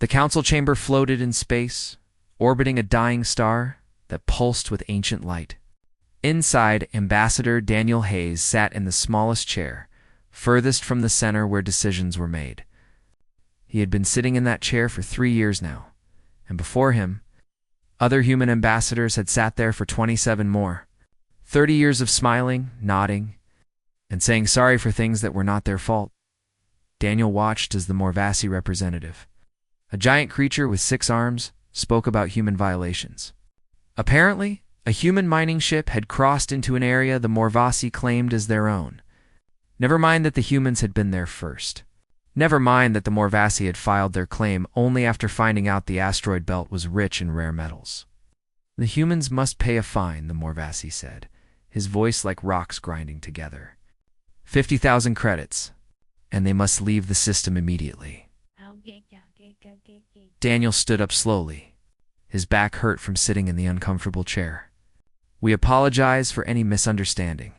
The council chamber floated in space, orbiting a dying star that pulsed with ancient light. Inside, Ambassador Daniel Hayes sat in the smallest chair, furthest from the center where decisions were made. He had been sitting in that chair for 3 years now, and before him, other human ambassadors had sat there for 27 more. 30 years of smiling, nodding, and saying sorry for things that were not their fault. Daniel watched as the Morvasi representative, a giant creature with 6 arms, spoke about human violations. Apparently, a human mining ship had crossed into an area the Morvasi claimed as their own. Never mind that the humans had been there first. Never mind that the Morvasi had filed their claim only after finding out the asteroid belt was rich in rare metals. The humans must pay a fine, the Morvasi said, his voice like rocks grinding together. 50,000 credits, and they must leave the system immediately. Daniel stood up slowly. His back hurt from sitting in the uncomfortable chair. We apologize for any misunderstanding.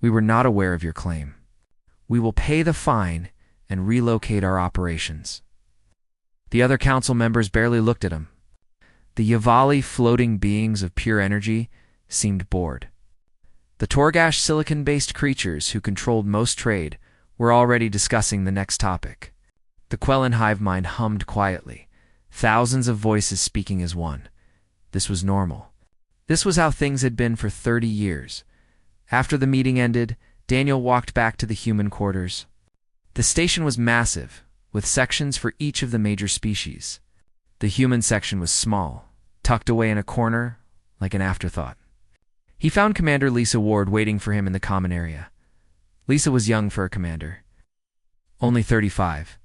We were not aware of your claim. We will pay the fine and relocate our operations. The other council members barely looked at him. The Yavali floating beings of pure energy seemed bored. The Torgash silicon-based creatures who controlled most trade were already discussing the next topic. The Quellan hive mind hummed quietly, thousands of voices speaking as one. This was normal. This was how things had been for 30 years. After the meeting ended, Daniel walked back to the human quarters. The station was massive, with sections for each of the major species. The human section was small, tucked away in a corner like an afterthought. He found Commander Lisa Ward waiting for him in the common area. Lisa was young for a commander, only 35,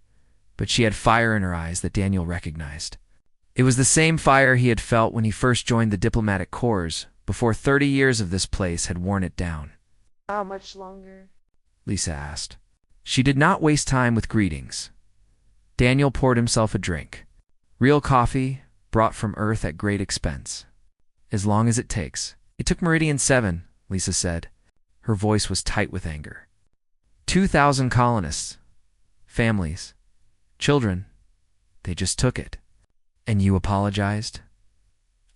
but she had fire in her eyes that Daniel recognized. It was the same fire he had felt when he first joined the diplomatic corps, before 30 years of this place had worn it down. How much longer? Lisa asked. She did not waste time with greetings. Daniel poured himself a drink. Real coffee, brought from Earth at great expense. As long as it takes. It took Meridian 7, Lisa said. Her voice was tight with anger. 2,000 colonists. Families. Children. They just took it. And you apologized?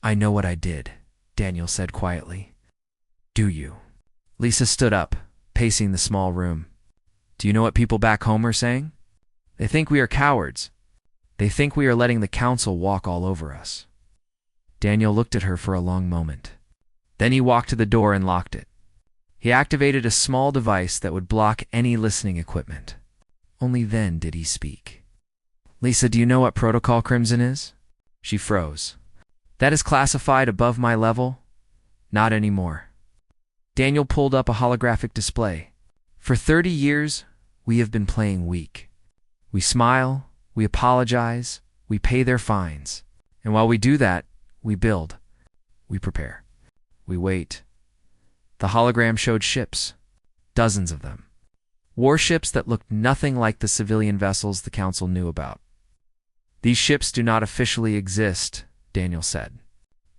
I know what I did, Daniel said quietly. Do you? Lisa stood up, pacing the small room. Do you know what people back home are saying? They think we are cowards. They think we are letting the council walk all over us. Daniel looked at her for a long moment. Then he walked to the door and locked it. He activated a small device that would block any listening equipment. Only then did he speak. Lisa, do you know what Protocol Crimson is? She froze. That is classified above my level? Not anymore. Daniel pulled up a holographic display. For 30 years, we have been playing weak. We smile, we apologize, we pay their fines. And while we do that, we build. We prepare. We wait. The hologram showed ships. Dozens of them. Warships that looked nothing like the civilian vessels the council knew about. These ships do not officially exist, Daniel said.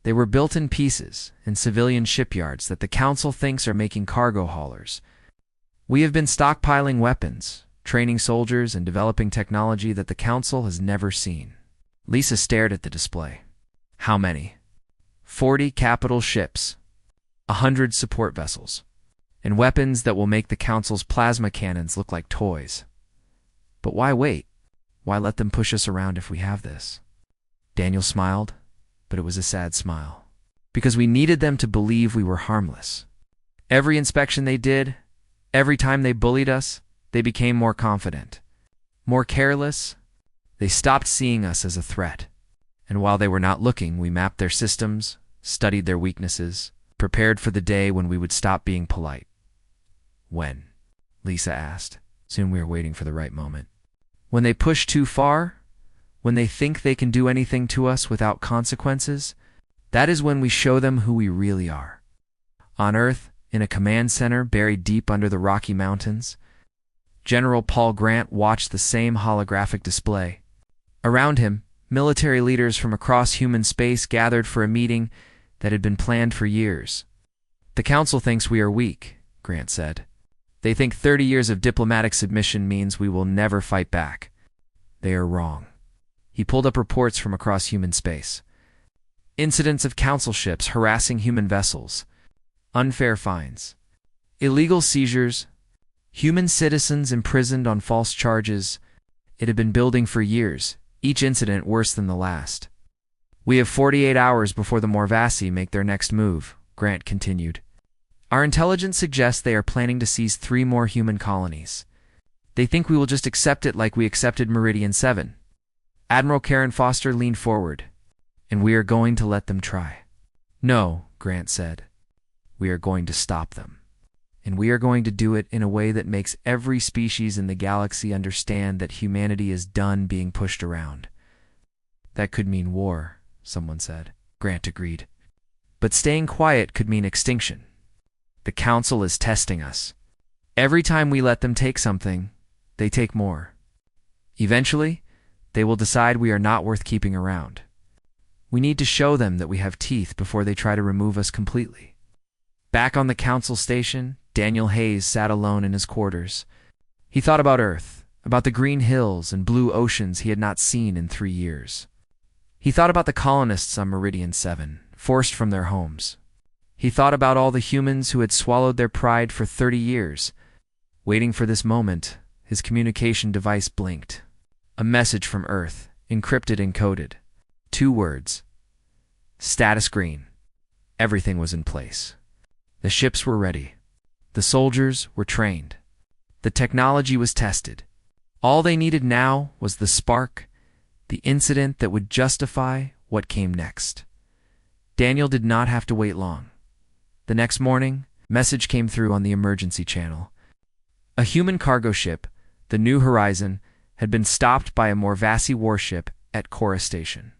They were built in pieces in civilian shipyards that the council thinks are making cargo haulers. We have been stockpiling weapons, training soldiers, and developing technology that the council has never seen. Lisa stared at the display. How many? 40 capital ships, 100 support vessels, and weapons that will make the council's plasma cannons look like toys. But why wait? Why let them push us around if we have this? Daniel smiled, but it was a sad smile. Because we needed them to believe we were harmless. Every inspection they did, every time they bullied us, they became more confident. More careless. They stopped seeing us as a threat. And while they were not looking, we mapped their systems, studied their weaknesses, prepared for the day when we would stop being polite. When? Lisa asked. Soon we were waiting for the right moment. When they push too far? When they think they can do anything to us without consequences? That is when we show them who we really are. On Earth, in a command center buried deep under the Rocky Mountains, General Paul Grant watched the same holographic display. Around him, military leaders from across human space gathered for a meeting that had been planned for years. The council thinks we are weak, Grant said. They think 30 years of diplomatic submission means we will never fight back. They are wrong. He pulled up reports from across human space. Incidents of council ships harassing human vessels, unfair fines, illegal seizures, human citizens imprisoned on false charges. It had been building for years, each incident worse than the last. "We have 48 hours before the Morvasi make their next move," Grant continued. "Our intelligence suggests they are planning to seize 3 more human colonies. They think we will just accept it like we accepted Meridian 7. Admiral Karen Foster leaned forward. "And we are going to let them try." "No," Grant said. "We are going to stop them. And we are going to do it in a way that makes every species in the galaxy understand that humanity is done being pushed around." "That could mean war," someone said. Grant agreed. "But staying quiet could mean extinction. The Council is testing us. Every time we let them take something, they take more. Eventually, they will decide we are not worth keeping around. We need to show them that we have teeth before they try to remove us completely." Back on the Council station, Daniel Hayes sat alone in his quarters. He thought about Earth, about the green hills and blue oceans he had not seen in 3 years. He thought about the colonists on Meridian 7, forced from their homes. He thought about all the humans who had swallowed their pride for 30 years. Waiting for this moment, his communication device blinked. A message from Earth, encrypted and coded. 2 words. Status green. Everything was in place. The ships were ready. The soldiers were trained. The technology was tested. All they needed now was the spark, the incident that would justify what came next. Daniel did not have to wait long. The next morning, a message came through on the emergency channel. A human cargo ship, the New Horizon, had been stopped by a Morvasi warship at Cora Station.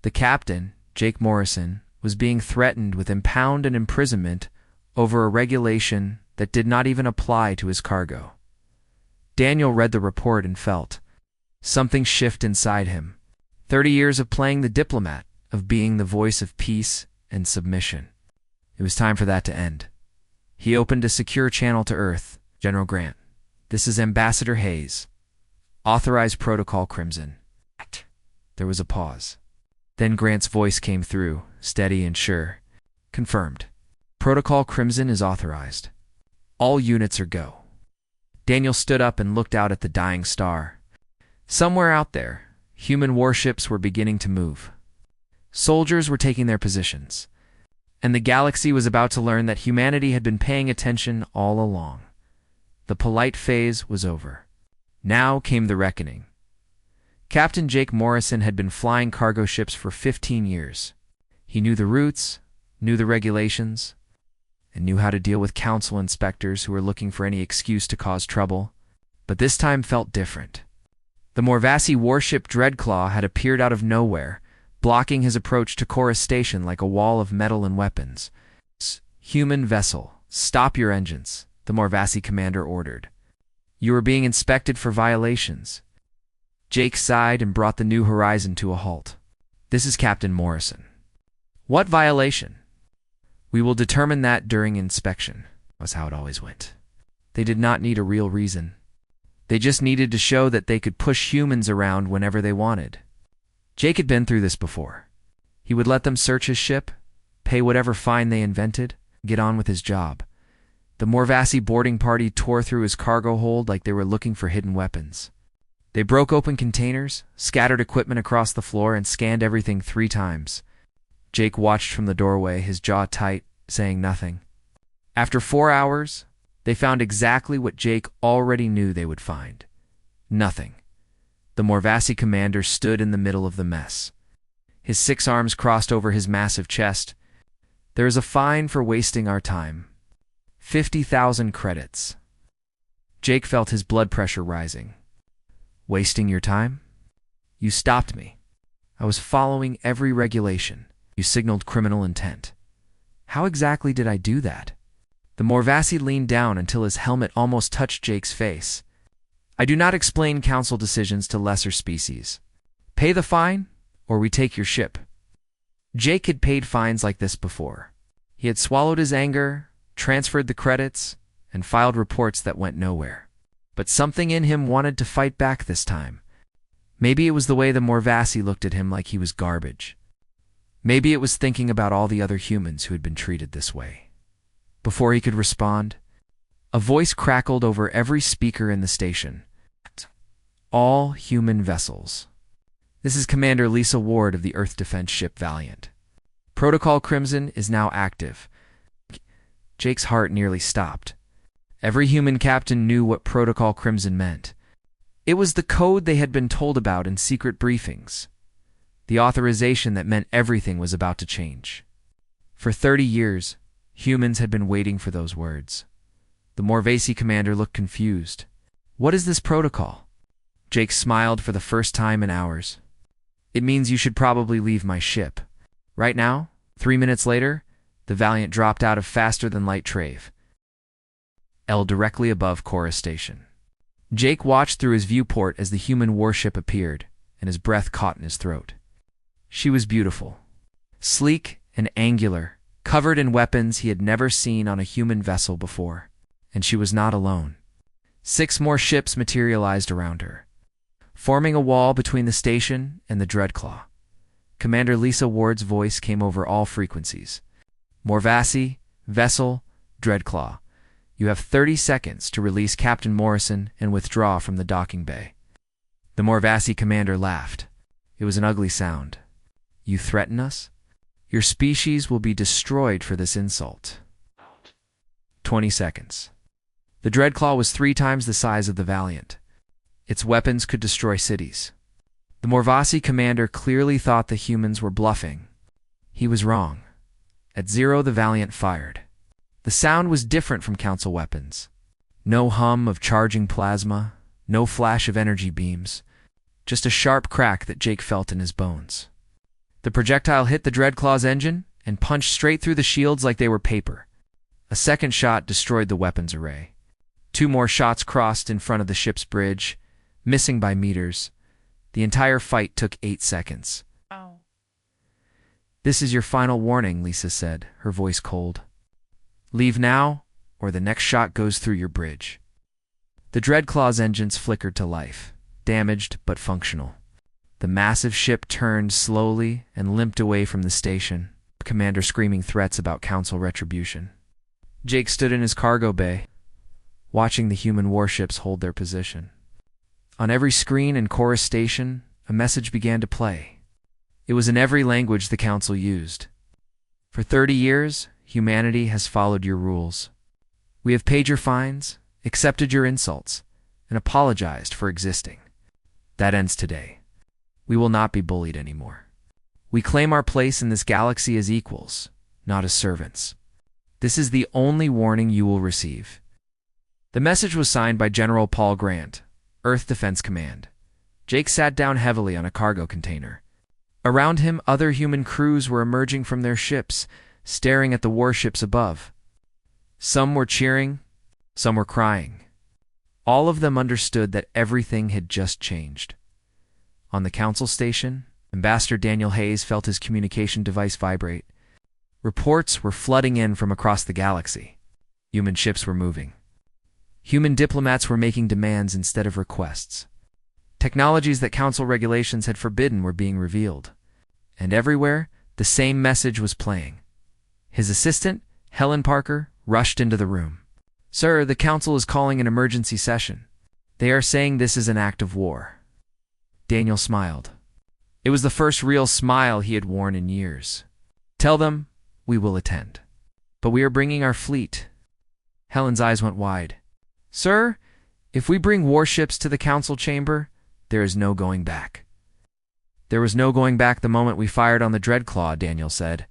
The captain, Jake Morrison, was being threatened with impound and imprisonment over a regulation that did not even apply to his cargo. Daniel read the report and felt something shift inside him. 30 years of playing the diplomat, of being the voice of peace and submission. It was time for that to end. He opened a secure channel to Earth. "General Grant, this is Ambassador Hayes. Authorized Protocol Crimson." There was a pause. Then Grant's voice came through, steady and sure. "Confirmed. Protocol Crimson is authorized. All units are go." Daniel stood up and looked out at the dying star. Somewhere out there, human warships were beginning to move. Soldiers were taking their positions. And the galaxy was about to learn that humanity had been paying attention all along. The polite phase was over. Now came the reckoning. Captain Jake Morrison had been flying cargo ships for 15 years. He knew the routes, knew the regulations, and knew how to deal with council inspectors who were looking for any excuse to cause trouble. But this time felt different. The Morvasi warship Dreadclaw had appeared out of nowhere, blocking his approach to Cora Station like a wall of metal and weapons. "Human vessel, stop your engines," the Morvasi commander ordered. "You are being inspected for violations." Jake sighed and brought the New Horizon to a halt. "This is Captain Morrison." "What violation?" "We will determine that during inspection," was how it always went. They did not need a real reason. They just needed to show that they could push humans around whenever they wanted. Jake had been through this before. He would let them search his ship, pay whatever fine they invented, get on with his job. The Morvasi boarding party tore through his cargo hold like they were looking for hidden weapons. They broke open containers, scattered equipment across the floor, and scanned everything 3 times. Jake watched from the doorway, his jaw tight, saying nothing. After 4 hours, they found exactly what Jake already knew they would find. Nothing. The Morvasi commander stood in the middle of the mess. His 6 arms crossed over his massive chest. "There is a fine for wasting our time. 50,000 credits. Jake felt his blood pressure rising. "Wasting your time? You stopped me. I was following every regulation. You signaled criminal intent. How exactly did I do that?" The Morvasi leaned down until his helmet almost touched Jake's face. "I do not explain council decisions to lesser species. Pay the fine, or we take your ship." Jake had paid fines like this before. He had swallowed his anger, transferred the credits, and filed reports that went nowhere. But something in him wanted to fight back this time. Maybe it was the way the Morvasi looked at him like he was garbage. Maybe it was thinking about all the other humans who had been treated this way. Before he could respond, a voice crackled over every speaker in the station. All human vessels. This is Commander Lisa Ward of the Earth Defense ship Valiant. Protocol Crimson is now active. Jake's heart nearly stopped. Every human captain knew what Protocol Crimson meant. It was the code they had been told about in secret briefings. The authorization that meant everything was about to change. For 30 years, humans had been waiting for those words. The Morvasi commander looked confused. What is this protocol? Jake smiled for the first time in hours. It means you should probably leave my ship. Right now, 3 minutes later, the Valiant dropped out of faster-than-light trave. L directly above Chorus Station. Jake watched through his viewport as the human warship appeared, and his breath caught in his throat. She was beautiful. Sleek and angular, covered in weapons he had never seen on a human vessel before. And she was not alone. 6 more ships materialized around her, forming a wall between the station and the Dreadclaw. Commander Lisa Ward's voice came over all frequencies. Morvasi, Vessel, Dreadclaw. You have 30 seconds to release Captain Morrison and withdraw from the docking bay. The Morvasi commander laughed. It was an ugly sound. You threaten us? Your species will be destroyed for this insult. 20 seconds. The Dreadclaw was 3 times the size of the Valiant. Its weapons could destroy cities. The Morvasi commander clearly thought the humans were bluffing. He was wrong. At 0, the Valiant fired. The sound was different from Council weapons. No hum of charging plasma, no flash of energy beams, just a sharp crack that Jake felt in his bones. The projectile hit the Dreadclaw's engine and punched straight through the shields like they were paper. A second shot destroyed the weapons array. 2 more shots crossed in front of the ship's bridge, missing by meters. The entire fight took 8 seconds. Ow. This is your final warning, Lisa said, her voice cold. Leave now, or the next shot goes through your bridge. The Dreadclaw's engines flickered to life, damaged but functional. The massive ship turned slowly and limped away from the station, the commander screaming threats about Council retribution. Jake stood in his cargo bay, watching the human warships hold their position. On every screen in Chorus Station, a message began to play. It was in every language the Council used. For 30 years, humanity has followed your rules. We have paid your fines, accepted your insults, and apologized for existing. That ends today. We will not be bullied anymore. We claim our place in this galaxy as equals, not as servants. This is the only warning you will receive. The message was signed by General Paul Grant, Earth Defense Command. Jake sat down heavily on a cargo container. Around him, other human crews were emerging from their ships, staring at the warships above. Some were cheering, some were crying. All of them understood that everything had just changed. On the Council station, Ambassador Daniel Hayes felt his communication device vibrate. Reports were flooding in from across the galaxy. Human ships were moving. Human diplomats were making demands instead of requests. Technologies that Council regulations had forbidden were being revealed. And everywhere, the same message was playing. His assistant, Helen Parker, rushed into the room. Sir, the Council is calling an emergency session. They are saying this is an act of war. Daniel smiled. It was the first real smile he had worn in years. Tell them, we will attend. But we are bringing our fleet. Helen's eyes went wide. Sir, if we bring warships to the Council chamber, there is no going back. There was no going back the moment we fired on the Dreadclaw, Daniel said.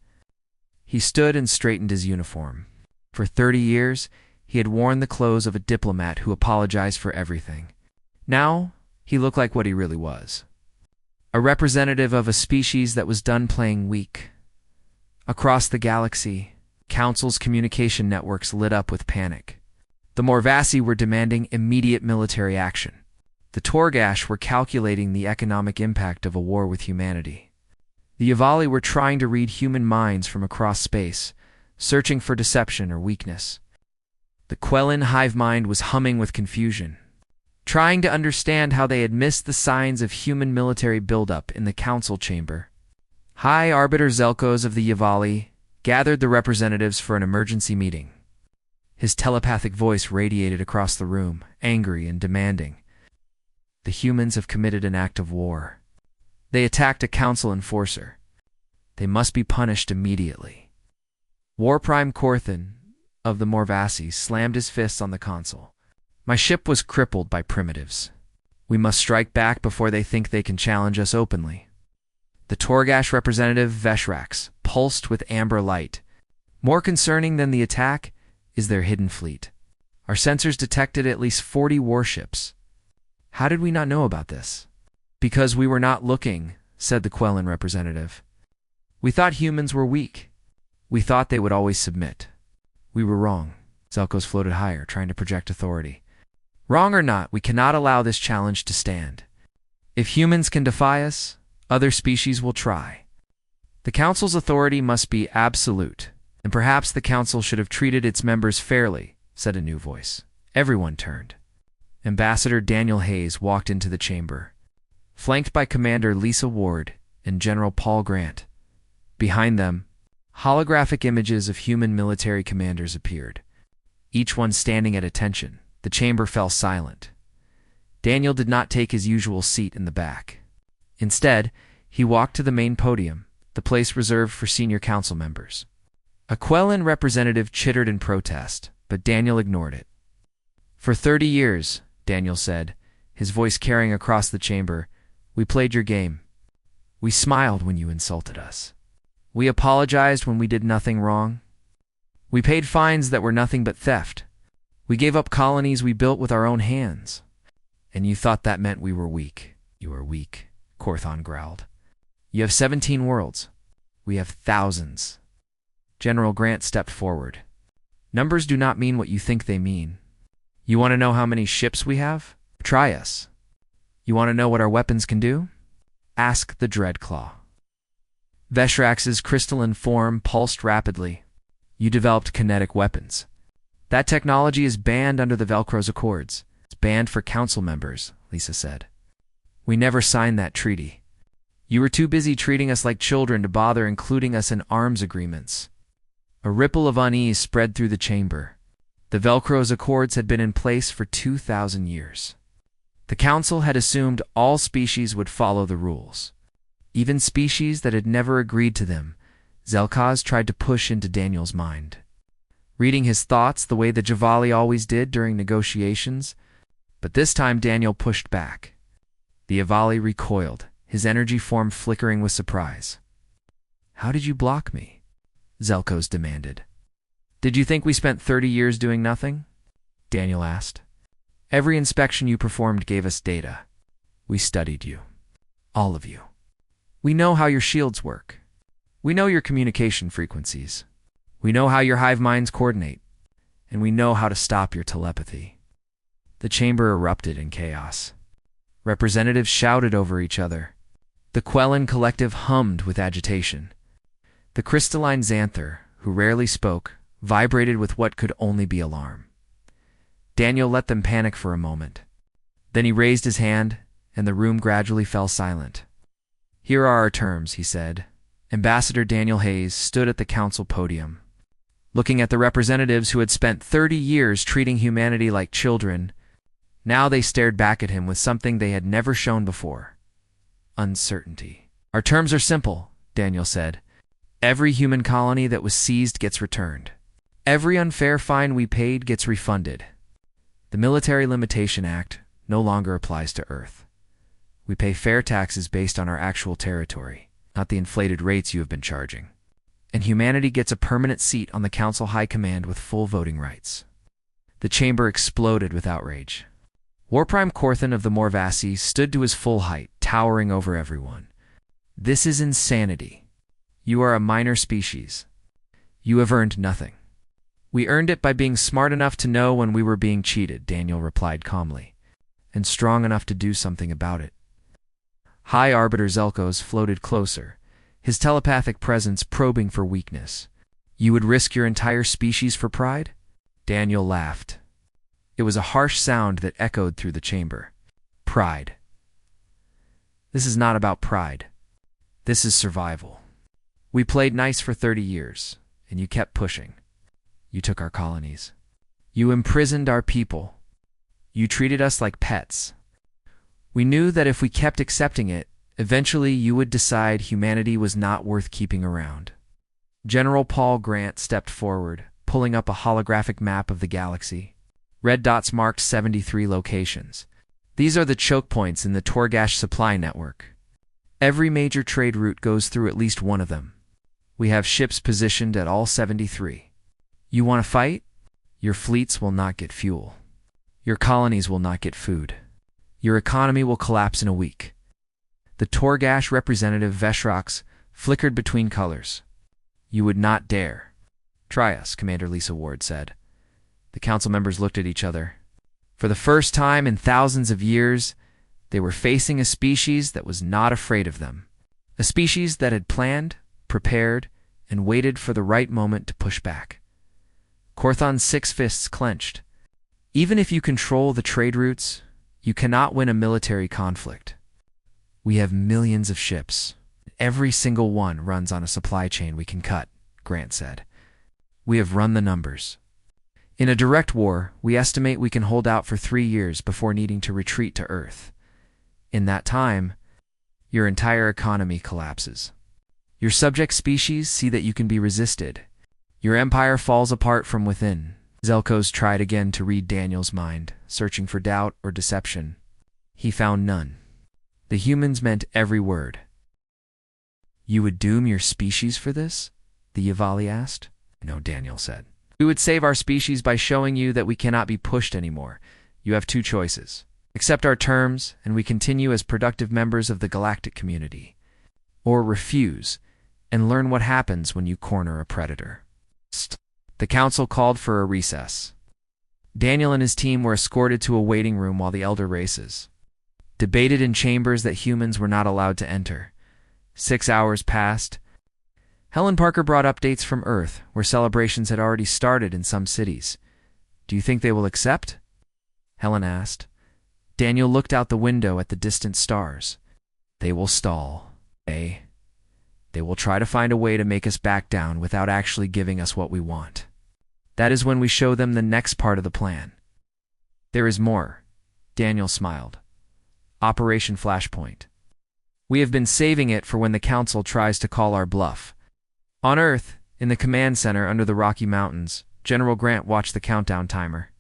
He stood and straightened his uniform. For 30 years, he had worn the clothes of a diplomat who apologized for everything. Now, he looked like what he really was. A representative of a species that was done playing weak. Across the galaxy, Council's communication networks lit up with panic. The Morvasi were demanding immediate military action. The Torgash were calculating the economic impact of a war with humanity. The Yavali were trying to read human minds from across space, searching for deception or weakness. The Quellan hive mind was humming with confusion. trying to understand how they had missed the signs of human military buildup in the council chamber. High Arbiter Zelkos of the Yavali gathered the representatives for an emergency meeting. His telepathic voice radiated across the room, angry and demanding. The humans have committed an act of war. They attacked a council enforcer. They must be punished immediately. War Prime Corthan of the Morvasi slammed his fists on the console. My ship was crippled by primitives. We must strike back before they think they can challenge us openly. The Torgash representative Veshrax pulsed with amber light. More concerning than the attack is their hidden fleet. Our sensors detected at least 40 warships. How did we not know about this? Because we were not looking, said the Quellan representative. We thought humans were weak. We thought they would always submit. We were wrong. Zelkos floated higher, trying to project authority. Wrong or not, we cannot allow this challenge to stand. If humans can defy us, other species will try. The Council's authority must be absolute, and perhaps the Council should have treated its members fairly, said a new voice. Everyone turned. Ambassador Daniel Hayes walked into the chamber, flanked by Commander Lisa Ward and General Paul Grant. Behind them, holographic images of human military commanders appeared, each one standing at attention. The chamber fell silent. Daniel did not take his usual seat in the back. Instead, he walked to the main podium, the place reserved for senior council members. A Quellan representative chittered in protest, but Daniel ignored it. For 30 years, Daniel said, his voice carrying across the chamber, we played your game. We smiled when you insulted us. We apologized when we did nothing wrong. We paid fines that were nothing but theft. We gave up colonies we built with our own hands. And you thought that meant we were weak. You are weak, Corthan growled. You have 17 worlds. We have thousands. General Grant stepped forward. Numbers do not mean what you think they mean. You want to know how many ships we have? Try us. You want to know what our weapons can do? Ask the Dreadclaw. Veshrax's crystalline form pulsed rapidly. You developed kinetic weapons. That technology is banned under the Velcro's Accords. It's banned for council members, Lisa said. We never signed that treaty. You were too busy treating us like children to bother including us in arms agreements. A ripple of unease spread through the chamber. The Velcro's Accords had been in place for 2,000 years. The council had assumed all species would follow the rules. Even species that had never agreed to them, Zelkos tried to push into Daniel's mind. Reading his thoughts the way the Javali always did during negotiations, but this time Daniel pushed back. The Javali recoiled, his energy form flickering with surprise. How did you block me? Zelkos demanded. Did you think we spent 30 years doing nothing? Daniel asked. Every inspection you performed gave us data. We studied you. All of you. We know how your shields work. We know your communication frequencies. We know how your hive minds coordinate. And we know how to stop your telepathy. The chamber erupted in chaos. Representatives shouted over each other. The Quellan collective hummed with agitation. The crystalline Xanther, who rarely spoke, vibrated with what could only be alarm. Daniel let them panic for a moment. Then he raised his hand, and the room gradually fell silent. Here are our terms, he said. Ambassador Daniel Hayes stood at the council podium. Looking at the representatives who had spent 30 years treating humanity like children, now they stared back at him with something they had never shown before. Uncertainty. Our terms are simple, Daniel said. Every human colony that was seized gets returned. Every unfair fine we paid gets refunded. The Military Limitation Act no longer applies to Earth. We pay fair taxes based on our actual territory, not the inflated rates you have been charging. And humanity gets a permanent seat on the Council High Command with full voting rights. The chamber exploded with outrage. War Prime Corthan of the Morvasi stood to his full height, towering over everyone. This is insanity. You are a minor species. You have earned nothing. We earned it by being smart enough to know when we were being cheated, Daniel replied calmly, and strong enough to do something about it. High Arbiter Zelkos floated closer, his telepathic presence probing for weakness. You would risk your entire species for pride? Daniel laughed. It was a harsh sound that echoed through the chamber. Pride. This is not about pride. This is survival. We played nice for 30 years, and you kept pushing. You took our colonies. You imprisoned our people. You treated us like pets. We knew that if we kept accepting it, eventually you would decide humanity was not worth keeping around. General Paul Grant stepped forward, pulling up a holographic map of the galaxy. Red dots marked 73 locations. These are the choke points in the Torgash supply network. Every major trade route goes through at least one of them. We have ships positioned at all 73. You want to fight? Your fleets will not get fuel. Your colonies will not get food. Your economy will collapse in a week. The Torgash representative Veshrox flickered between colors. You would not dare. Try us, Commander Lisa Ward said. The council members looked at each other. For the first time in thousands of years, they were facing a species that was not afraid of them. A species that had planned, prepared, and waited for the right moment to push back. Corthon's six fists clenched. Even if you control the trade routes, you cannot win a military conflict. We have millions of ships. Every single one runs on a supply chain we can cut, Grant said. We have run the numbers. In a direct war, we estimate we can hold out for 3 years before needing to retreat to Earth. In that time, your entire economy collapses. Your subject species see that you can be resisted. Your empire falls apart from within. Zelkos tried again to read Daniel's mind, searching for doubt or deception. He found none. The humans meant every word. You would doom your species for this? The Yavali asked. No, Daniel said. We would save our species by showing you that we cannot be pushed anymore. You have 2 choices. Accept our terms, and we continue as productive members of the galactic community. Or refuse, and learn what happens when you corner a predator. The council called for a recess. Daniel and his team were escorted to a waiting room while the elder races debated in chambers that humans were not allowed to enter. 6 hours passed. Helen Parker brought updates from Earth, where celebrations had already started in some cities. Do you think they will accept? Helen asked. Daniel looked out the window at the distant stars. They will stall. They will try to find a way to make us back down without actually giving us what we want. That is when we show them the next part of the plan. There is more. Daniel smiled. Operation Flashpoint. We have been saving it for when the council tries to call our bluff. On Earth, in the command center under the Rocky Mountains, General Grant watched the countdown timer.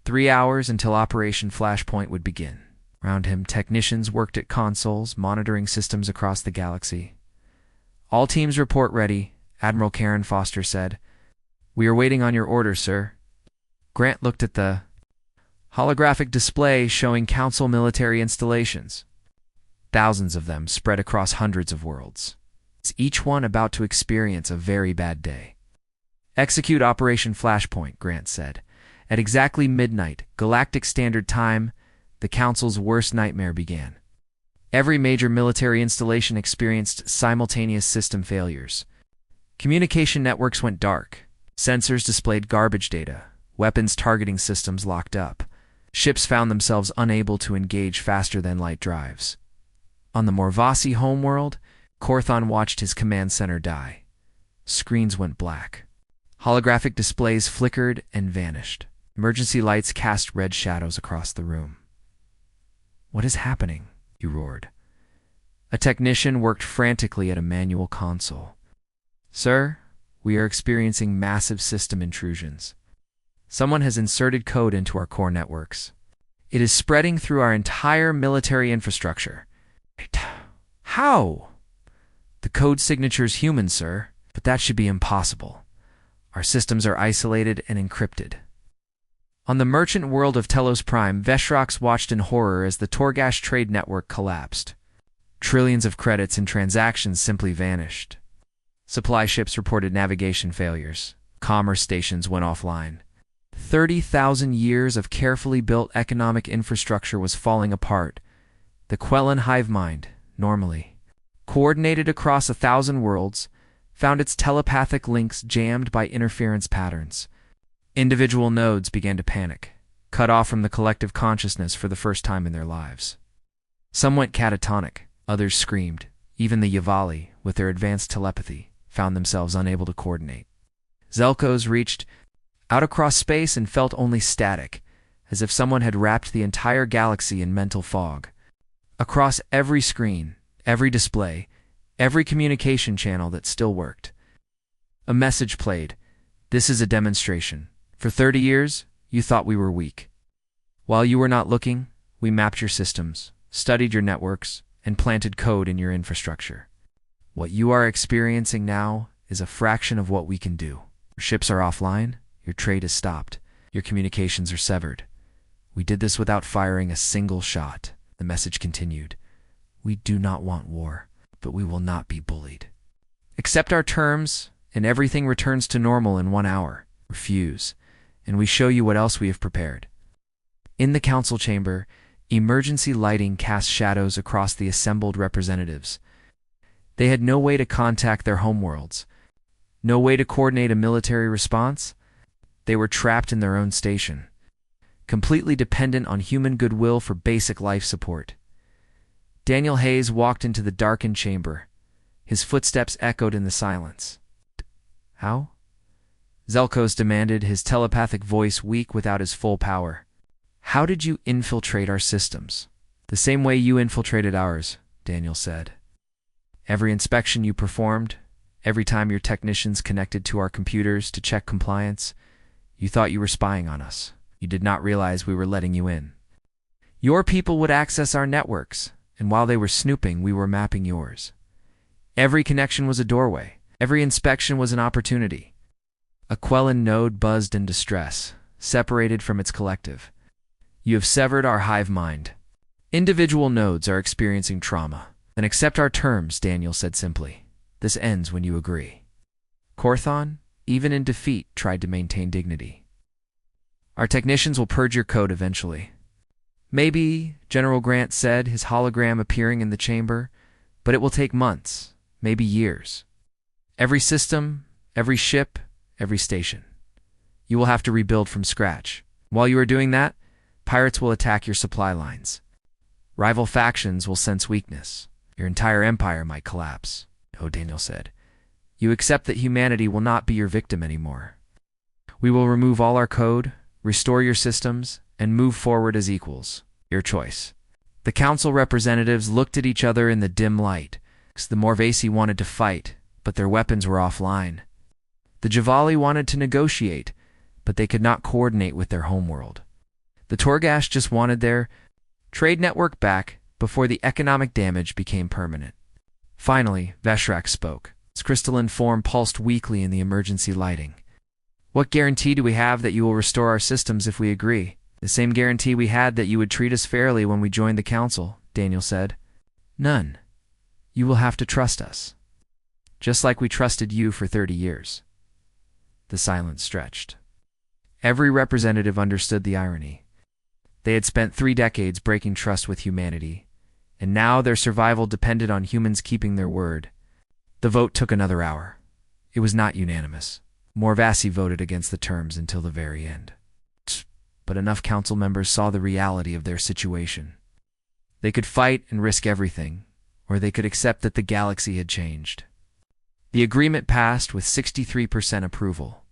3 hours until Operation Flashpoint would begin. Around him, technicians worked at consoles, monitoring systems across the galaxy. All teams report ready, Admiral Karen Foster said. We are waiting on your orders, sir. Grant looked at the holographic display showing council military installations. Thousands of them spread across hundreds of worlds. Each one about to experience a very bad day. Execute Operation Flashpoint, Grant said. At exactly midnight, Galactic Standard Time, the Council's worst nightmare began. Every major military installation experienced simultaneous system failures. Communication networks went dark. Sensors displayed garbage data. Weapons targeting systems locked up. Ships found themselves unable to engage faster-than-light drives. On the Morvasi homeworld, Corthon watched his command center die. Screens went black. Holographic displays flickered and vanished. Emergency lights cast red shadows across the room. What is happening? He roared. A technician worked frantically at a manual console. Sir, we are experiencing massive system intrusions. Someone has inserted code into our core networks. It is spreading through our entire military infrastructure. How? The code signature's human, sir, but that should be impossible. Our systems are isolated and encrypted. On the merchant world of Telos Prime, Veshrox watched in horror as the Torgash trade network collapsed. Trillions of credits and transactions simply vanished. Supply ships reported navigation failures. Commerce stations went offline. 30,000 years of carefully built economic infrastructure was falling apart. The Quellan hive mind, normally coordinated across 1,000 worlds, found its telepathic links jammed by interference patterns. Individual nodes began to panic. cut off from the collective consciousness for the first time in their lives. Some went catatonic, others screamed. Even the Yavali, with their advanced telepathy, found themselves unable to coordinate. Zelkos reached out across space and felt only static, as if someone had wrapped the entire galaxy in mental fog. Across every screen, every display, every communication channel that still worked, a message played. This is a demonstration. For 30 years, you thought we were weak. While you were not looking, we mapped your systems, studied your networks, and planted code in your infrastructure. What you are experiencing now is a fraction of what we can do. Your ships are offline, your trade is stopped, your communications are severed. We did this without firing a single shot. The message continued. We do not want war, but we will not be bullied. Accept our terms, and everything returns to normal in 1 hour. Refuse, and we show you what else we have prepared. In the council chamber, emergency lighting cast shadows across the assembled representatives. They had no way to contact their homeworlds, no way to coordinate a military response. They were trapped in their own station, completely dependent on human goodwill for basic life support. Daniel Hayes walked into the darkened chamber. His footsteps echoed in the silence. How? Zelkos demanded, his telepathic voice weak without his full power. How did you infiltrate our systems? The same way you infiltrated ours, Daniel said. Every inspection you performed, every time your technicians connected to our computers to check compliance, you thought you were spying on us. You did not realize we were letting you in. Your people would access our networks, and while they were snooping, we were mapping yours. Every connection was a doorway. Every inspection was an opportunity. A Quellan node buzzed in distress, separated from its collective. You have severed our hive mind. Individual nodes are experiencing trauma. Then accept our terms, Daniel said simply. This ends when you agree. Korthon, even in defeat, tried to maintain dignity. Our technicians will purge your code eventually. Maybe, General Grant said, his hologram appearing in the chamber, but it will take months, maybe years. Every system, every ship, every station. You will have to rebuild from scratch. While you are doing that, pirates will attack your supply lines. Rival factions will sense weakness. Your entire empire might collapse. No, Daniel said. You accept that humanity will not be your victim anymore. We will remove all our code, restore your systems, and move forward as equals. Your choice. The council representatives looked at each other in the dim light. The Morvasi wanted to fight, but their weapons were offline. The Javali wanted to negotiate, but they could not coordinate with their homeworld. The Torgash just wanted their trade network back before the economic damage became permanent. Finally, Veshrak spoke. His crystalline form pulsed weakly in the emergency lighting. What guarantee do we have that you will restore our systems if we agree? The same guarantee we had that you would treat us fairly when we joined the council, Daniel said. None. You will have to trust us. Just like we trusted you for 30 years. The silence stretched. Every representative understood the irony. They had spent 3 decades breaking trust with humanity, and now their survival depended on humans keeping their word. The vote took another hour. It was not unanimous. Morvasi voted against the terms until the very end. But enough council members saw the reality of their situation. They could fight and risk everything, or they could accept that the galaxy had changed. The agreement passed with 63% approval.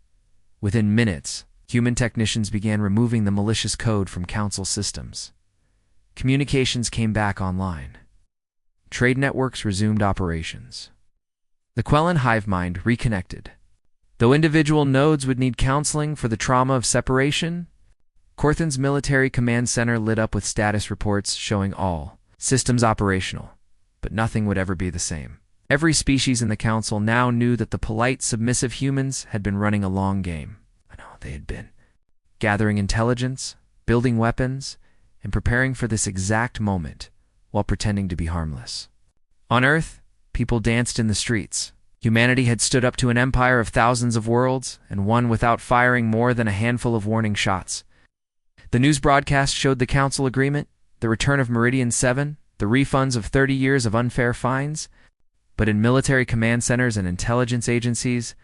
Within minutes, human technicians began removing the malicious code from council systems. Communications came back online. Trade networks resumed operations. The Quellan hive mind reconnected. Though individual nodes would need counseling for the trauma of separation, Korthan's military command center lit up with status reports showing all systems operational, but nothing would ever be the same. Every species in the council now knew that the polite, submissive humans had been running a long game. I know they had been. Gathering intelligence, building weapons, and preparing for this exact moment while pretending to be harmless. On Earth, people danced in the streets. Humanity had stood up to an empire of thousands of worlds and won without firing more than a handful of warning shots. The news broadcast showed the council agreement, the return of Meridian 7, the refunds of 30 years of unfair fines, but in military command centers and intelligence agencies,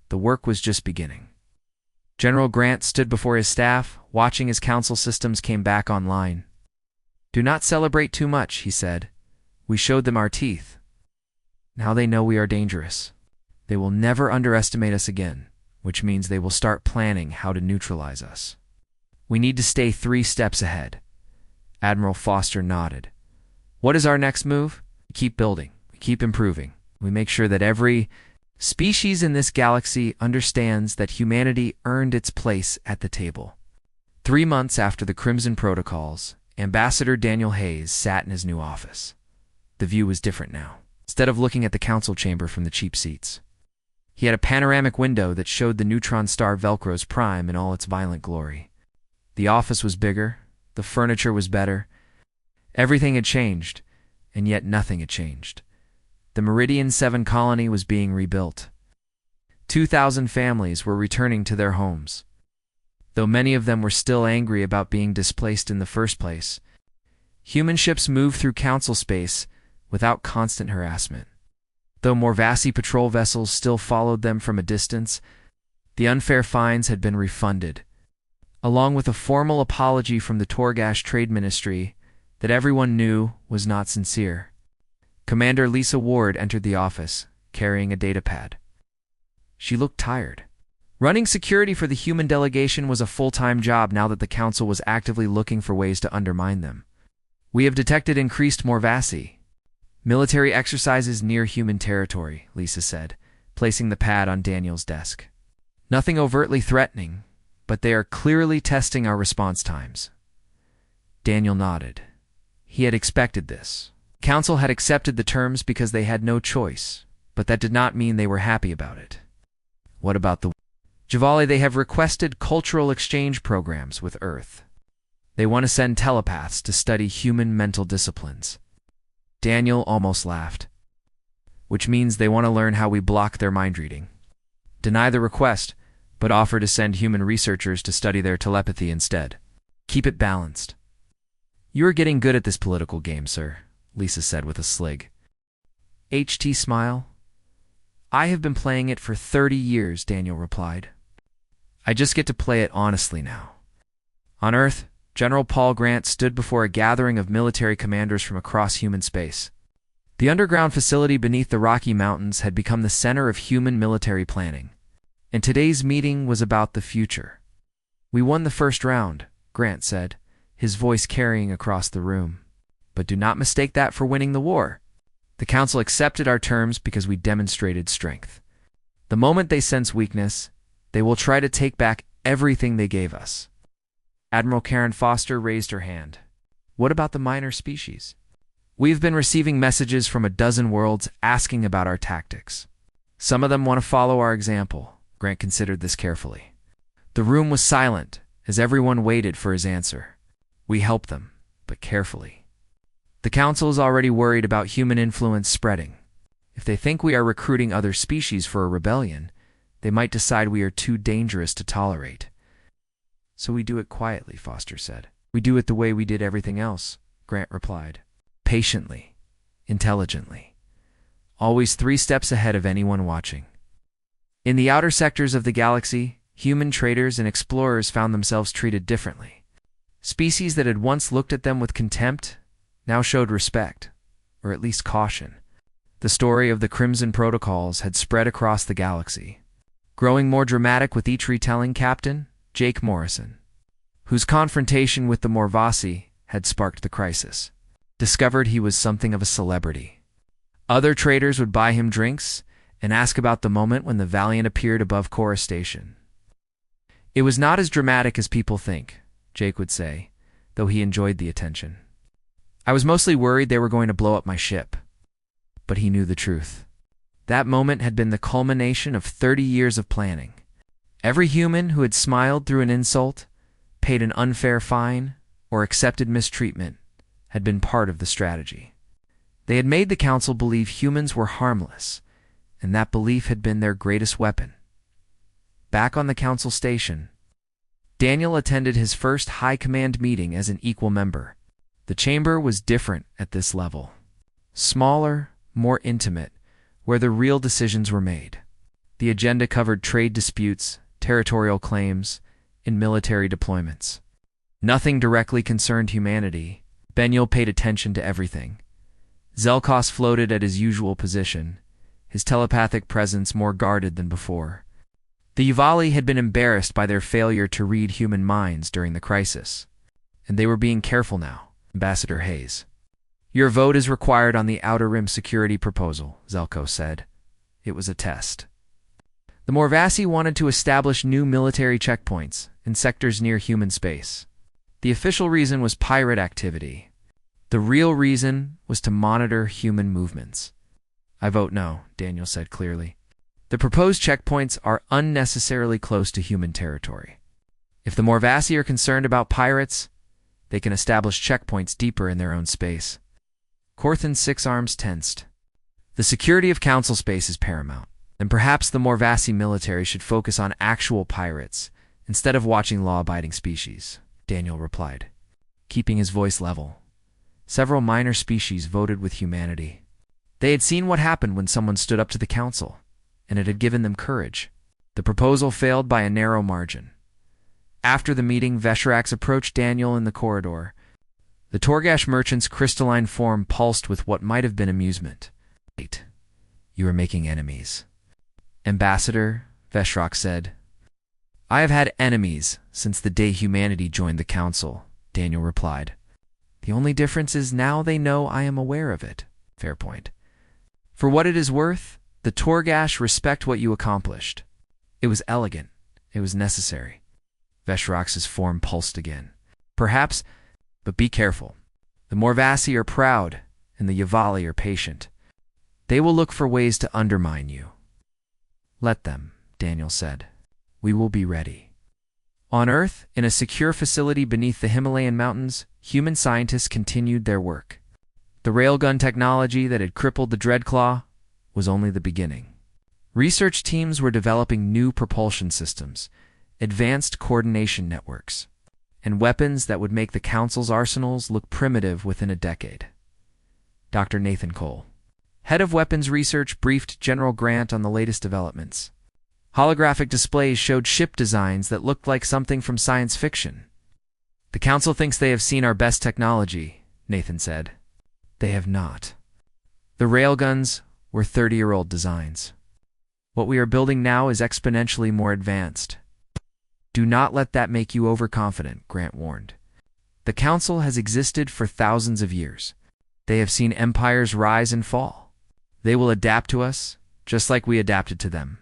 the work was just beginning. General Grant stood before his staff, watching as council systems came back online. "Do not celebrate too much," he said. "We showed them our teeth. Now they know we are dangerous. They will never underestimate us again, which means they will start planning how to neutralize us. We need to stay 3 steps ahead." Admiral Foster nodded. "What is our next move?" "We keep building. We keep improving. We make sure that every species in this galaxy understands that humanity earned its place at the table." 3 months after the Crimson Protocols, Ambassador Daniel Hayes sat in his new office. The view was different now. Instead of looking at the council chamber from the cheap seats, he had a panoramic window that showed the neutron star Velcro's prime in all its violent glory. The office was bigger, the furniture was better. Everything had changed, and yet nothing had changed. The Meridian 7 colony was being rebuilt. 2,000 families were returning to their homes. Though many of them were still angry about being displaced in the first place, human ships moved through council space without constant harassment. Though Morvasi patrol vessels still followed them from a distance, the unfair fines had been refunded, along with a formal apology from the Torgash Trade Ministry that everyone knew was not sincere. Commander Lisa Ward entered the office, carrying a datapad. She looked tired. Running security for the human delegation was a full-time job now that the council was actively looking for ways to undermine them. "We have detected increased Morvasi military exercises near human territory," Lisa said, placing the pad on Daniel's desk. "Nothing overtly threatening, but they are clearly testing our response times." Daniel nodded. He had expected this. Council had accepted the terms because they had no choice, but that did not mean they were happy about it. "What about the Javali?" "They have requested cultural exchange programs with Earth. They want to send telepaths to study human mental disciplines." Daniel almost laughed. "Which means they want to learn how we block their mind reading. Deny the request, but offer to send human researchers to study their telepathy instead. Keep it balanced." "You are getting good at this political game, sir," Lisa said with a slig. HT smile. "I have been playing it for 30 years, Daniel replied. "I just get to play it honestly now." On Earth, General Paul Grant stood before a gathering of military commanders from across human space. The underground facility beneath the Rocky Mountains had become the center of human military planning, and today's meeting was about the future. "We won the first round," Grant said, his voice carrying across the room. "But do not mistake that for winning the war. The Council accepted our terms because we demonstrated strength. The moment they sense weakness, they will try to take back everything they gave us." Admiral Karen Foster raised her hand. "What about the minor species?" "We've been receiving messages from a dozen worlds asking about our tactics. Some of them want to follow our example." Grant considered this carefully. The room was silent as everyone waited for his answer. "We help them, but carefully. The Council is already worried about human influence spreading. If they think we are recruiting other species for a rebellion, they might decide we are too dangerous to tolerate." "So we do it quietly," Foster said. "We do it the way we did everything else," Grant replied. "Patiently, intelligently, always 3 steps ahead of anyone watching." In the outer sectors of the galaxy, human traders and explorers found themselves treated differently. Species that had once looked at them with contempt now showed respect, or at least caution. The story of the Crimson Protocols had spread across the galaxy, growing more dramatic with each retelling. Captain Jake Morrison, whose confrontation with the Morvasi had sparked the crisis, discovered he was something of a celebrity. Other traders would buy him drinks and ask about the moment when the Valiant appeared above Cora Station. "It was not as dramatic as people think," Jake would say, though he enjoyed the attention. "I was mostly worried they were going to blow up my ship." But he knew the truth. That moment had been the culmination of 30 years of planning. Every human who had smiled through an insult, paid an unfair fine, or accepted mistreatment had been part of the strategy. They had made the Council believe humans were harmless, and that belief had been their greatest weapon. Back on the Council station, Daniel attended his first High Command meeting as an equal member. The chamber was different at this level. Smaller, more intimate, where the real decisions were made. The agenda covered trade disputes, territorial claims, in military deployments. Nothing directly concerned humanity. Benyil paid attention to everything. Zelkos floated at his usual position, his telepathic presence more guarded than before. The Yuvali had been embarrassed by their failure to read human minds during the crisis, and they were being careful now. Ambassador Hayes. Your vote is required on the Outer Rim security proposal, Zelkos said. It was a test. The Morvasi wanted to establish new military checkpoints in sectors near human space. The official reason was pirate activity. The real reason was to monitor human movements. I vote no, Daniel said clearly. The proposed checkpoints are unnecessarily close to human territory. If the Morvasi are concerned about pirates, they can establish checkpoints deeper in their own space. Corthan's 6 arms tensed. The security of council space is paramount, and perhaps the Morvasi military should focus on actual pirates instead of watching law-abiding species, Daniel replied, keeping his voice level. Several minor species voted with humanity. They had seen what happened when someone stood up to the council, and it had given them courage. The proposal failed by a narrow margin. After the meeting, Veshrax approached Daniel in the corridor. The Torgash merchant's crystalline form pulsed with what might have been amusement. Wait, you are making enemies. Ambassador, Veshrax said. I have had enemies since the day humanity joined the council, Daniel replied. The only difference is now they know I am aware of it. Fair point. For what it is worth, the Torgash respect what you accomplished. It was elegant. It was necessary. Veshrax's form pulsed again. Perhaps, but be careful. The Morvasi are proud, and the Yuvali are patient. They will look for ways to undermine you. Let them, Daniel said. We will be ready. On Earth, in a secure facility beneath the Himalayan mountains, human scientists continued their work. The railgun technology that had crippled the Dreadclaw was only the beginning. Research teams were developing new propulsion systems, advanced coordination networks, and weapons that would make the Council's arsenals look primitive within a decade. Dr. Nathan Cole, head of weapons research, briefed General Grant on the latest developments. Holographic displays showed ship designs that looked like something from science fiction. The Council thinks they have seen our best technology, Nathan said. They have not. The railguns were 30-year-old designs. What we are building now is exponentially more advanced. Do not let that make you overconfident, Grant warned. The Council has existed for thousands of years. They have seen empires rise and fall. They will adapt to us, just like we adapted to them.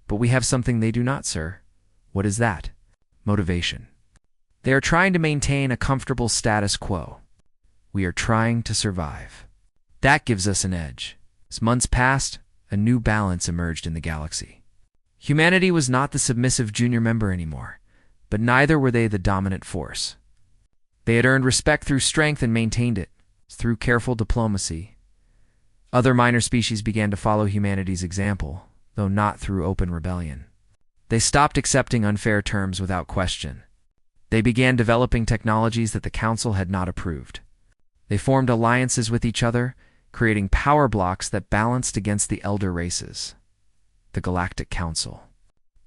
But we have something they do not, sir. What is that? Motivation. They are trying to maintain a comfortable status quo. We are trying to survive. That gives us an edge. As months passed, a new balance emerged in the galaxy. Humanity was not the submissive junior member anymore, but neither were they the dominant force. They had earned respect through strength and maintained it, through careful diplomacy. Other minor species began to follow humanity's example, though not through open rebellion. They stopped accepting unfair terms without question. They began developing technologies that the Council had not approved. They formed alliances with each other, creating power blocks that balanced against the elder races. The Galactic Council,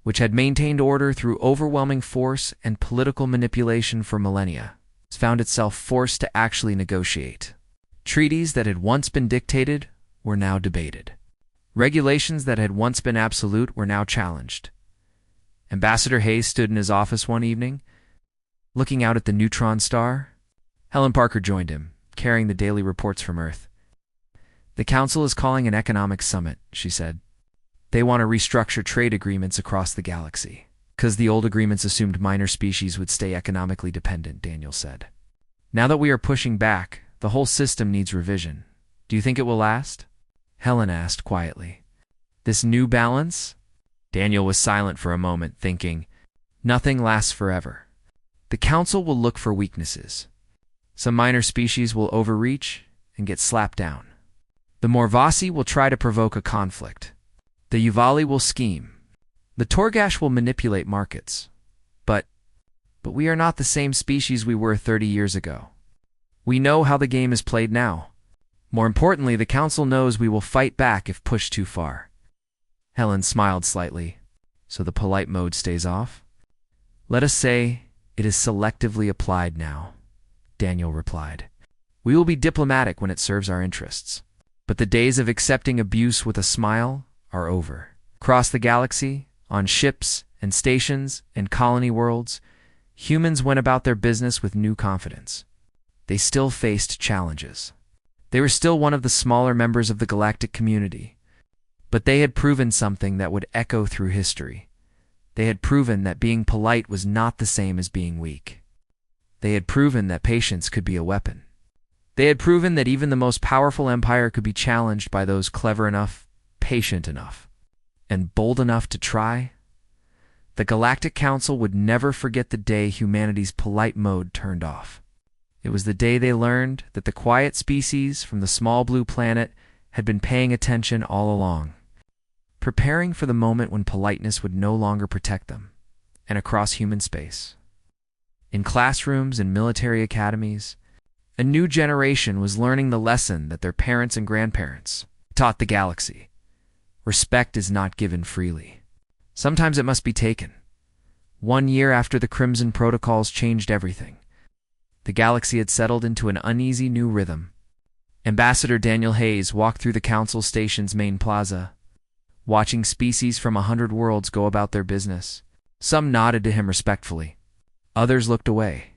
which had maintained order through overwhelming force and political manipulation for millennia, found itself forced to actually negotiate. Treaties that had once been dictated were now debated. Regulations that had once been absolute were now challenged. Ambassador Hayes stood in his office one evening, looking out at the neutron star. Helen Parker joined him, carrying the daily reports from Earth. The Council is calling an economic summit, she said. They want to restructure trade agreements across the galaxy. Because the old agreements assumed minor species would stay economically dependent, Daniel said. Now that we are pushing back, the whole system needs revision. Do you think it will last? Helen asked quietly. This new balance? Daniel was silent for a moment, thinking, nothing lasts forever. The Council will look for weaknesses. Some minor species will overreach and get slapped down. The Morvasi will try to provoke a conflict. The Yuvali will scheme. The Torgash will manipulate markets. But we are not the same species we were 30 years ago. We know how the game is played now. More importantly, the Council knows we will fight back if pushed too far. Helen smiled slightly. So the polite mode stays off? Let us say it is selectively applied now, Daniel replied. We will be diplomatic when it serves our interests. But the days of accepting abuse with a smile are over. Across the galaxy, on ships and stations and colony worlds, humans went about their business with new confidence. They still faced challenges. They were still one of the smaller members of the galactic community. But they had proven something that would echo through history. They had proven that being polite was not the same as being weak. They had proven that patience could be a weapon. They had proven that even the most powerful empire could be challenged by those clever enough, patient enough, and bold enough to try. The Galactic Council would never forget the day humanity's polite mode turned off. It was the day they learned that the quiet species from the small blue planet had been paying attention all along, preparing for the moment when politeness would no longer protect them, and across human space. In classrooms and military academies, a new generation was learning the lesson that their parents and grandparents taught the galaxy. Respect is not given freely. Sometimes it must be taken. 1 year after the Crimson Protocols changed everything, the galaxy had settled into an uneasy new rhythm. Ambassador Daniel Hayes walked through the Council Station's main plaza, watching species from 100 worlds go about their business. Some nodded to him respectfully. Others looked away.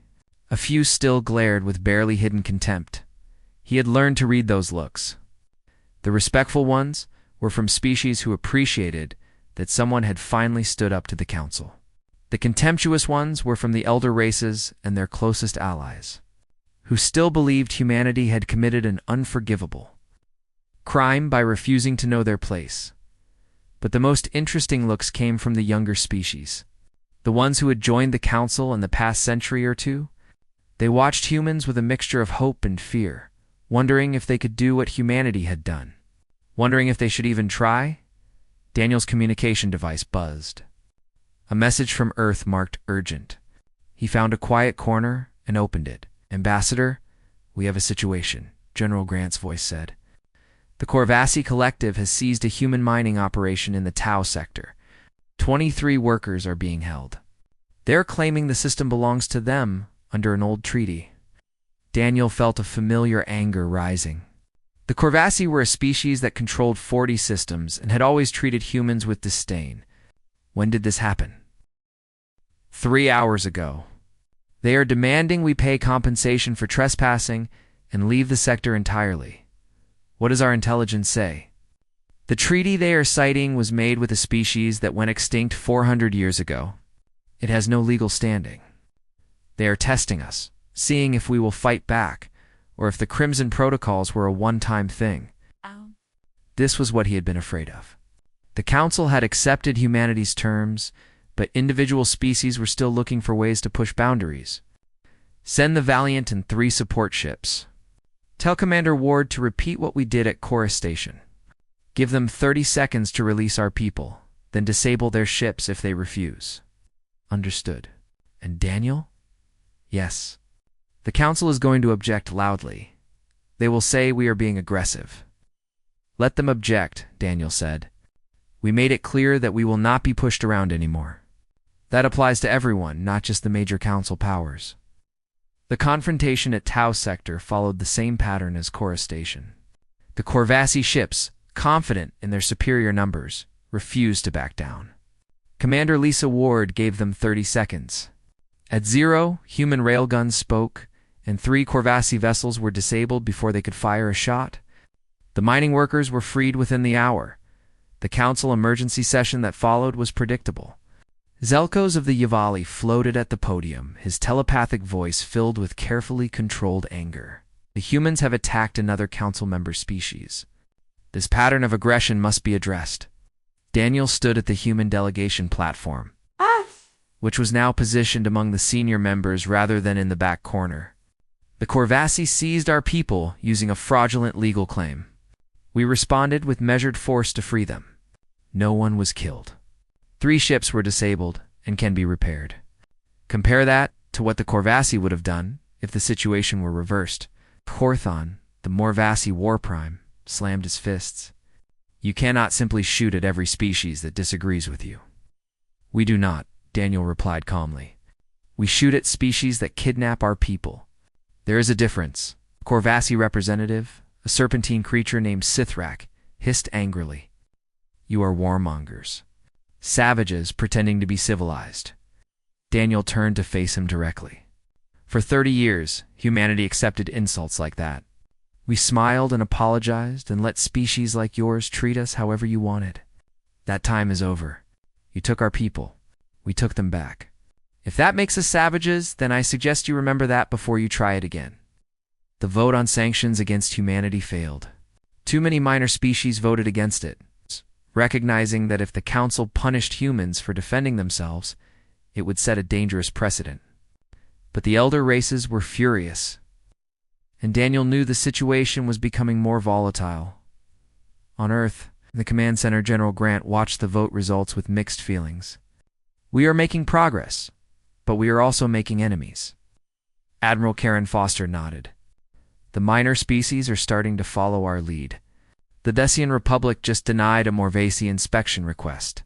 A few still glared with barely hidden contempt. He had learned to read those looks. The respectful ones were from species who appreciated that someone had finally stood up to the Council. The contemptuous ones were from the elder races and their closest allies, who still believed humanity had committed an unforgivable crime by refusing to know their place. But the most interesting looks came from the younger species, the ones who had joined the Council in the past century or two. They watched humans with a mixture of hope and fear, wondering if they could do what humanity had done, wondering if they should even try. Daniel's communication device buzzed. A message from Earth marked urgent. He found a quiet corner and opened it. Ambassador, we have a situation, General Grant's voice said. The Corvassi Collective has seized a human mining operation in the Tau sector. 23 workers are being held. They're claiming the system belongs to them under an old treaty. Daniel felt a familiar anger rising. The Corvassi were a species that controlled 40 systems and had always treated humans with disdain. When did this happen? 3 hours ago. They are demanding we pay compensation for trespassing and leave the sector entirely. What does our intelligence say? The treaty they are citing was made with a species that went extinct 400 years ago. It has no legal standing. They are testing us, seeing if we will fight back, or if the Crimson Protocols were a one-time thing. This was what he had been afraid of. The Council had accepted humanity's terms, but individual species were still looking for ways to push boundaries. Send the Valiant and 3 support ships. Tell Commander Ward to repeat what we did at Chorus Station. Give them 30 seconds to release our people, then disable their ships if they refuse. Understood. And Daniel? Yes. The Council is going to object loudly. They will say we are being aggressive. Let them object, Daniel said. We made it clear that we will not be pushed around anymore. That applies to everyone, not just the major Council powers. The confrontation at Tau Sector followed the same pattern as Chorus Station. The Corvassi ships, confident in their superior numbers, refused to back down. Commander Lisa Ward gave them 30 seconds. At 0, human railguns spoke, and 3 Corvassi vessels were disabled before they could fire a shot. The mining workers were freed within the hour. The Council emergency session that followed was predictable. Zelkos of the Yavali floated at the podium, his telepathic voice filled with carefully controlled anger. The humans have attacked another Council member species. This pattern of aggression must be addressed. Daniel stood at the human delegation platform, which was now positioned among the senior members rather than in the back corner. The Corvassi seized our people using a fraudulent legal claim. We responded with measured force to free them. No one was killed. 3 ships were disabled and can be repaired. Compare that to what the Corvassi would have done if the situation were reversed. Corthon, the Morvassi war prime, slammed his fists. You cannot simply shoot at every species that disagrees with you. We do not, Daniel replied calmly. We shoot at species that kidnap our people. There is a difference. Corvassi representative, a serpentine creature named Sithrak, hissed angrily. You are warmongers. Savages pretending to be civilized. Daniel turned to face him directly. For 30 years, humanity accepted insults like that. We smiled and apologized and let species like yours treat us however you wanted. That time is over. You took our people. We took them back. If that makes us savages, then I suggest you remember that before you try it again. The vote on sanctions against humanity failed. Too many minor species voted against it, recognizing that if the Council punished humans for defending themselves, it would set a dangerous precedent. But the elder races were furious, and Daniel knew the situation was becoming more volatile. On Earth, the Command Center General Grant watched the vote results with mixed feelings. We are making progress, but we are also making enemies. Admiral Karen Foster nodded. The minor species are starting to follow our lead. The Decian Republic just denied a Morvasi inspection request.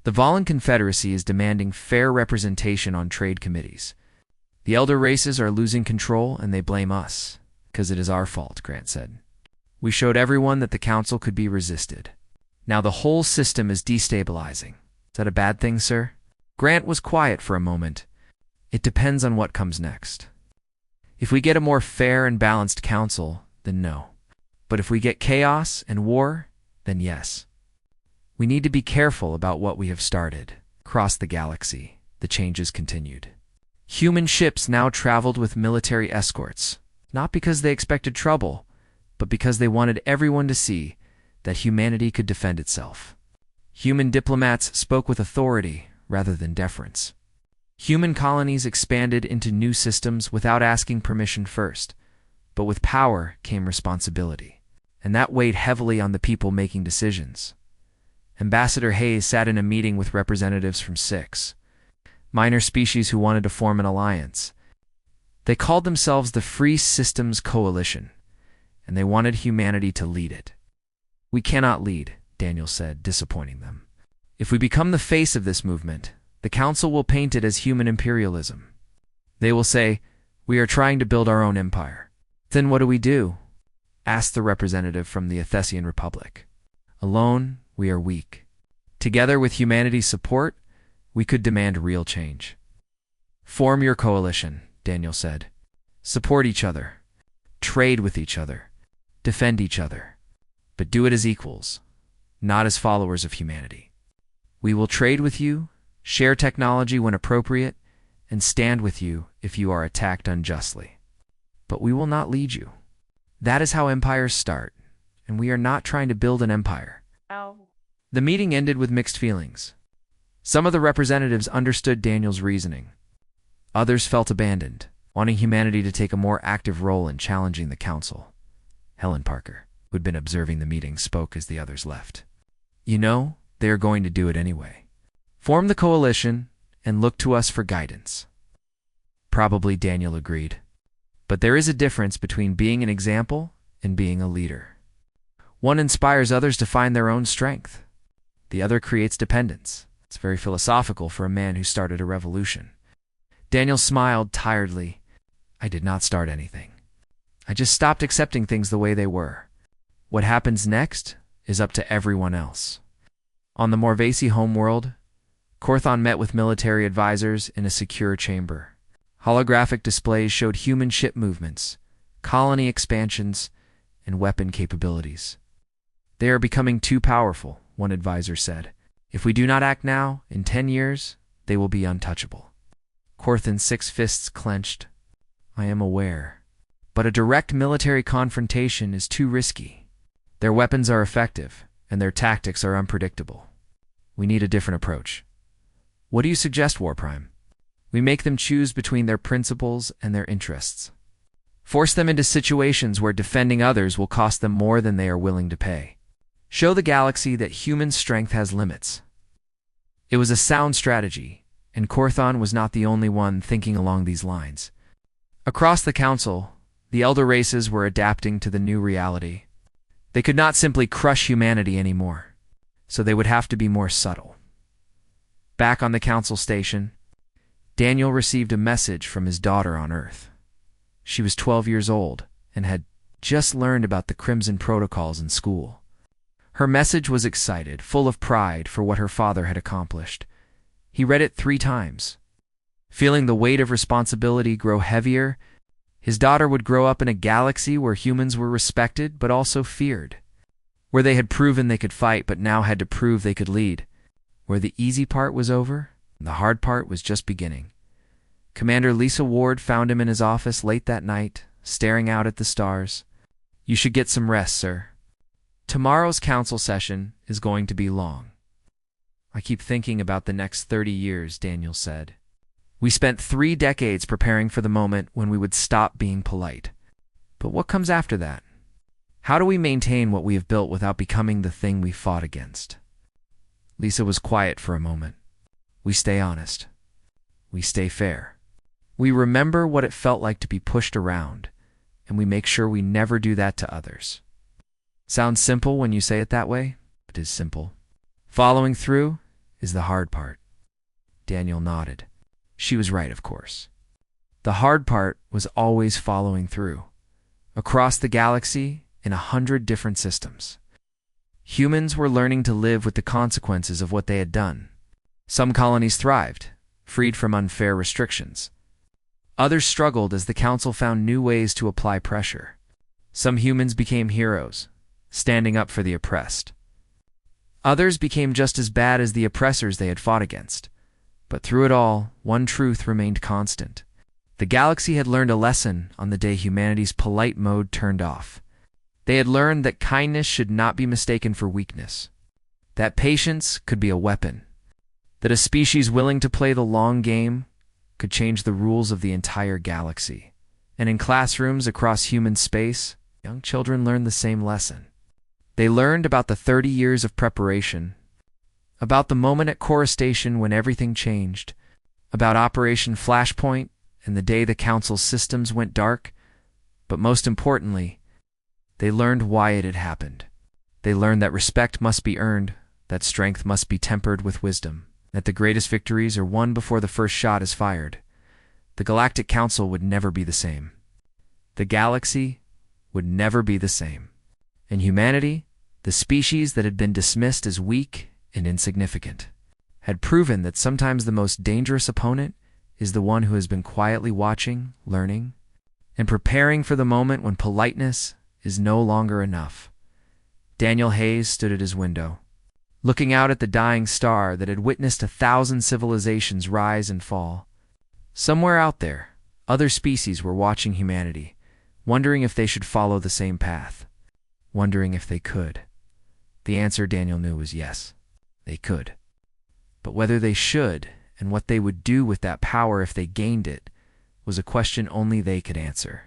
The Volan Confederacy is demanding fair representation on trade committees. The elder races are losing control and they blame us, because it is our fault, Grant said. We showed everyone that the Council could be resisted. Now the whole system is destabilizing. Is that a bad thing, sir? Grant was quiet for a moment. It depends on what comes next. If we get a more fair and balanced council, then no. But if we get chaos and war, then yes. We need to be careful about what we have started. Across the galaxy, the changes continued. Human ships now traveled with military escorts, not because they expected trouble, but because they wanted everyone to see that humanity could defend itself. Human diplomats spoke with authority rather than deference. Human colonies expanded into new systems without asking permission first, but with power came responsibility, and that weighed heavily on the people making decisions. Ambassador Hayes sat in a meeting with representatives from 6 minor species who wanted to form an alliance. They called themselves the Free Systems Coalition, and they wanted humanity to lead it. We cannot lead, Daniel said, disappointing them. If we become the face of this movement, the Council will paint it as human imperialism. They will say, we are trying to build our own empire. Then what do we do? Asked the representative from the Athesian Republic. Alone, we are weak. Together with humanity's support, we could demand real change. Form your coalition, Daniel said. Support each other. Trade with each other. Defend each other. But do it as equals, not as followers of humanity. We will trade with you, share technology when appropriate, and stand with you if you are attacked unjustly. But we will not lead you. That is how empires start, and we are not trying to build an empire. Ow. The meeting ended with mixed feelings. Some of the representatives understood Daniel's reasoning. Others felt abandoned, wanting humanity to take a more active role in challenging the Council. Helen Parker, who had been observing the meeting, spoke as the others left. You know, they are going to do it anyway. Form the coalition and look to us for guidance. Probably, Daniel agreed. But there is a difference between being an example and being a leader. One inspires others to find their own strength. The other creates dependence. It's very philosophical for a man who started a revolution. Daniel smiled tiredly. I did not start anything. I just stopped accepting things the way they were. What happens next is up to everyone else. On the Morvasi homeworld, Corthon met with military advisors in a secure chamber. Holographic displays showed human ship movements, colony expansions, and weapon capabilities. They are becoming too powerful, one advisor said. If we do not act now, in 10 years, they will be untouchable. Corthon's 6 fists clenched. I am aware. But a direct military confrontation is too risky. Their weapons are effective, and their tactics are unpredictable. We need a different approach. What do you suggest, Warprime? We make them choose between their principles and their interests. Force them into situations where defending others will cost them more than they are willing to pay. Show the galaxy that human strength has limits. It was a sound strategy, and Corthon was not the only one thinking along these lines. Across the Council, the elder races were adapting to the new reality. They could not simply crush humanity anymore, so they would have to be more subtle. Back on the Council station, Daniel received a message from his daughter on Earth. She was 12 years old and had just learned about the Crimson Protocols in school. Her message was excited, full of pride for what her father had accomplished. He read it 3 times. Feeling the weight of responsibility grow heavier, his daughter would grow up in a galaxy where humans were respected but also feared, where they had proven they could fight but now had to prove they could lead, where the easy part was over and the hard part was just beginning. Commander Lisa Ward found him in his office late that night, staring out at the stars. "You should get some rest, sir. Tomorrow's council session is going to be long." "I keep thinking about the next 30 years, Daniel said. "We spent 3 decades preparing for the moment when we would stop being polite. But what comes after that? How do we maintain what we have built without becoming the thing we fought against?" Lisa was quiet for a moment. "We stay honest. We stay fair. We remember what it felt like to be pushed around, and we make sure we never do that to others." Sounds simple when you say it that way, but it is simple. Following through is the hard part. Daniel nodded. She was right, of course. The hard part was always following through. Across the galaxy, in 100 different systems. Humans were learning to live with the consequences of what they had done. Some colonies thrived, freed from unfair restrictions. Others struggled as the Council found new ways to apply pressure. Some humans became heroes, standing up for the oppressed. Others became just as bad as the oppressors they had fought against. But through it all, one truth remained constant. The galaxy had learned a lesson on the day humanity's polite mode turned off. They had learned that kindness should not be mistaken for weakness, that patience could be a weapon, that a species willing to play the long game could change the rules of the entire galaxy. And in classrooms across human space, young children learned the same lesson. They learned about the 30 years of preparation, about the moment at Cora Station when everything changed, about Operation Flashpoint and the day the Council's systems went dark, but most importantly, they learned why it had happened. They learned that respect must be earned, that strength must be tempered with wisdom, that the greatest victories are won before the first shot is fired. The Galactic Council would never be the same. The galaxy would never be the same. And humanity, the species that had been dismissed as weak and insignificant, had proven that sometimes the most dangerous opponent is the one who has been quietly watching, learning, and preparing for the moment when politeness is no longer enough. Daniel Hayes stood at his window, looking out at the dying star that had witnessed 1,000 civilizations rise and fall. Somewhere out there, other species were watching humanity, wondering if they should follow the same path, wondering if they could. The answer, Daniel knew, was yes, they could. But whether they should and what they would do with that power if they gained it was a question only they could answer.